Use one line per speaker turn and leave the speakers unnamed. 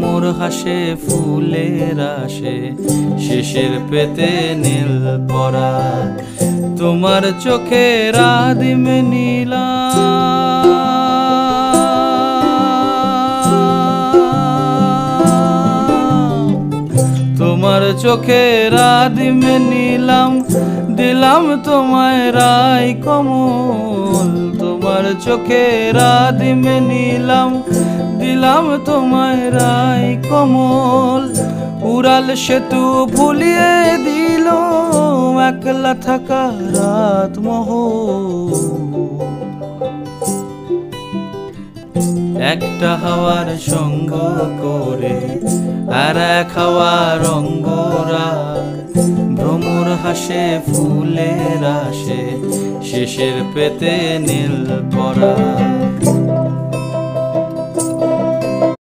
ভ্রমর হাসে ফুলের আসে, শেষের পেতে নীল পরা। তোমার চোখের আদিম নীলা, তোমার চোখের আদিম নীলাম, দিলাম তোমায় রাই কমল। তোমার চোখের আদিম নীলাম, দিলাম তোমায় রাই কমল। উড়াল সেতু ভুলিয়ে দিল একলা থাকা রাত মহল। একটা হাওয়ার সঙ্গ করে আর এক হাওয়ার অঙ্গরাগ, ভ্রমর হাসে ফুলের আসে, শেষের পেতে নীল পরা।